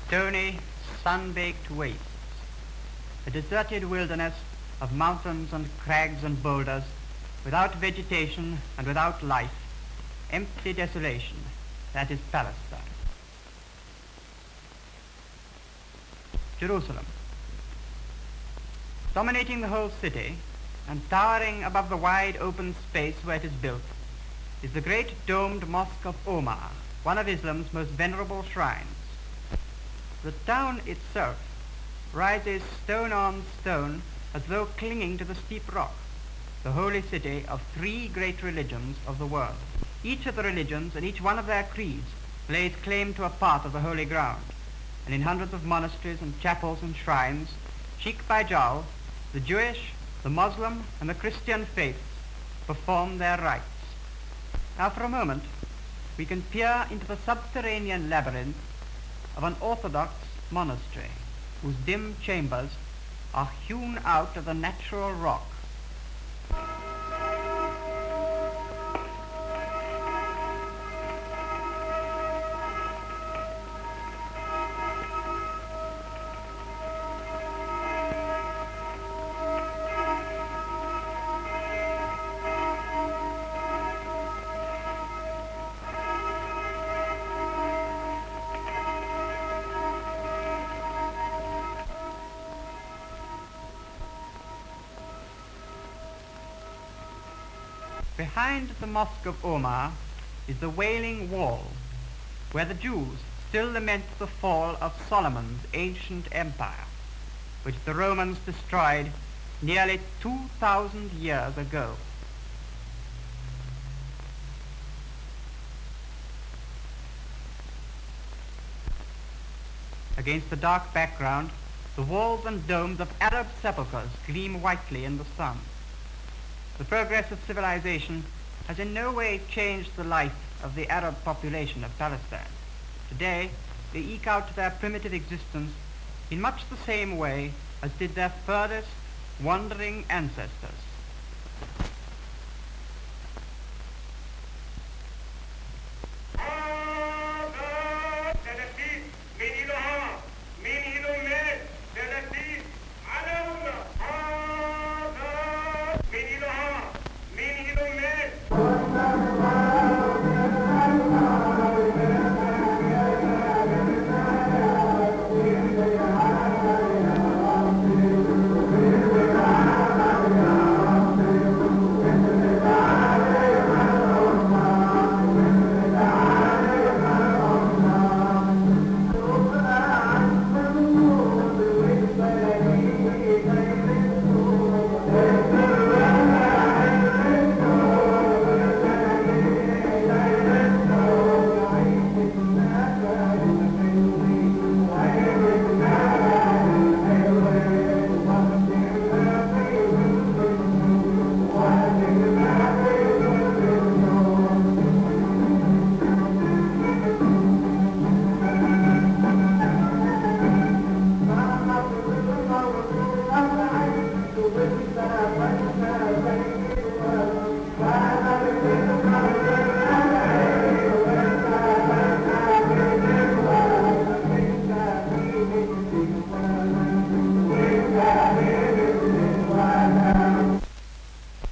stony, sun-baked wastes, a deserted wilderness of mountains and crags and boulders, without vegetation and without life, empty desolation, that is Palestine. Jerusalem. Dominating the whole city and towering above the wide open space where it is built is the great domed Mosque of Omar, one of Islam's most venerable shrines. The town itself rises stone on stone as though clinging to the steep rock, the holy city of three great religions of the world. Each of the religions and each one of their creeds lays claim to a part of the holy ground, and in hundreds of monasteries and chapels and shrines, cheek by jowl, the Jewish, the Muslim, and the Christian faiths perform their rites. Now for a moment, we can peer into the subterranean labyrinth of an Orthodox monastery, whose dim chambers are hewn out of the natural rock. Behind the Mosque of Omar is the Wailing Wall, where the Jews still lament the fall of Solomon's ancient empire, which the Romans destroyed nearly 2,000 years ago. Against the dark background, the walls and domes of Arab sepulchres gleam whitely in the sun. The progress of civilization has in no way changed the life of the Arab population of Palestine. Today, they eke out their primitive existence in much the same way as did their furthest wandering ancestors.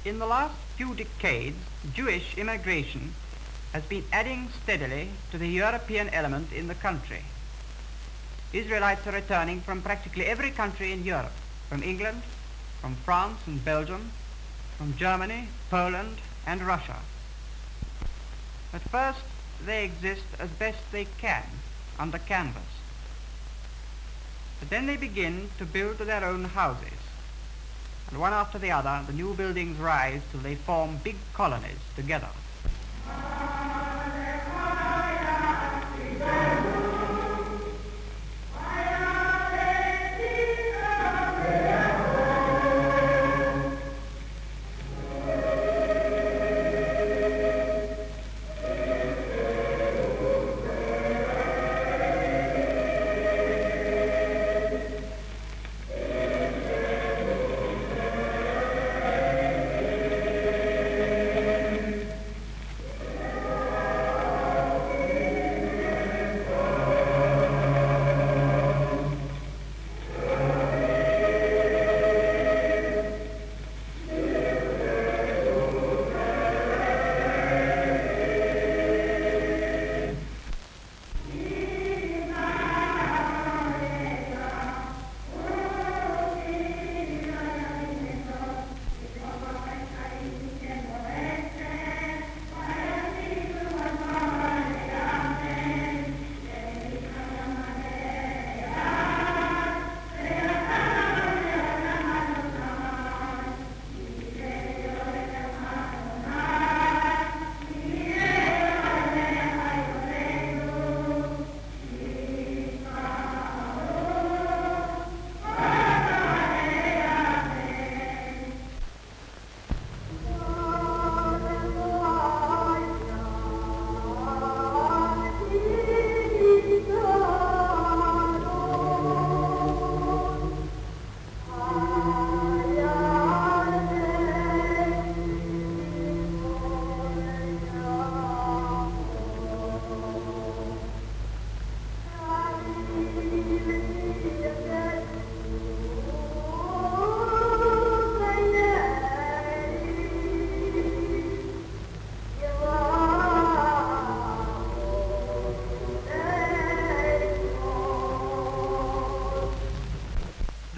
In the last few decades, Jewish immigration has been adding steadily to the European element in the country. Israelites are returning from practically every country in Europe, from England, from France and Belgium, from Germany, Poland, and Russia. At first, they exist as best they can under canvas. But then they begin to build their own houses. And one after the other, the new buildings rise till they form big colonies together.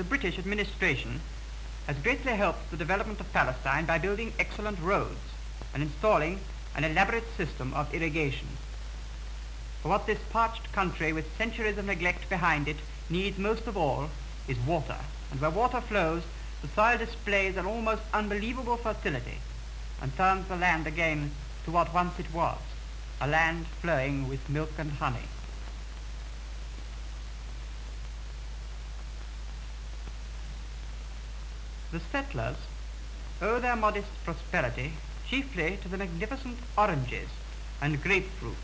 the British administration has greatly helped the development of Palestine by building excellent roads and installing an elaborate system of irrigation. For what this parched country with centuries of neglect behind it needs most of all is water, and where water flows, the soil displays an almost unbelievable fertility and turns the land again to what once it was, a land flowing with milk and honey. The settlers owe their modest prosperity chiefly to the magnificent oranges and grapefruit.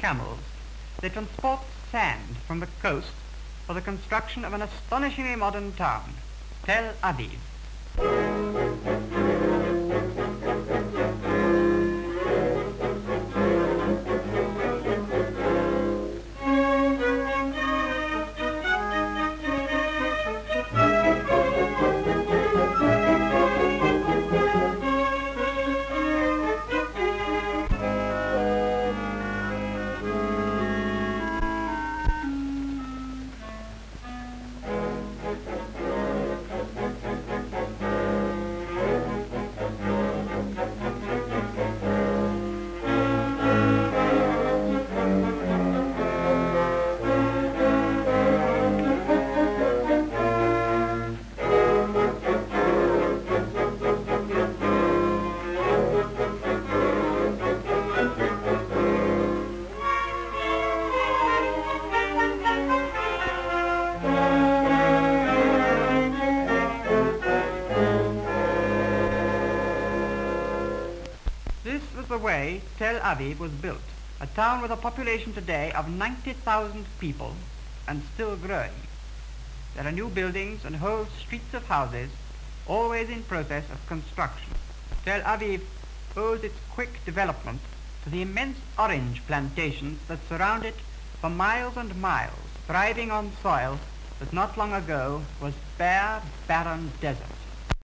Camels. They transport sand from the coast for the construction of an astonishingly modern town, Tel Aviv. The way Tel Aviv was built, a town with a population today of 90,000 people and still growing. There are new buildings and whole streets of houses, always in process of construction. Tel Aviv owes its quick development to the immense orange plantations that surround it for miles and miles, thriving on soil that not long ago was bare, barren desert.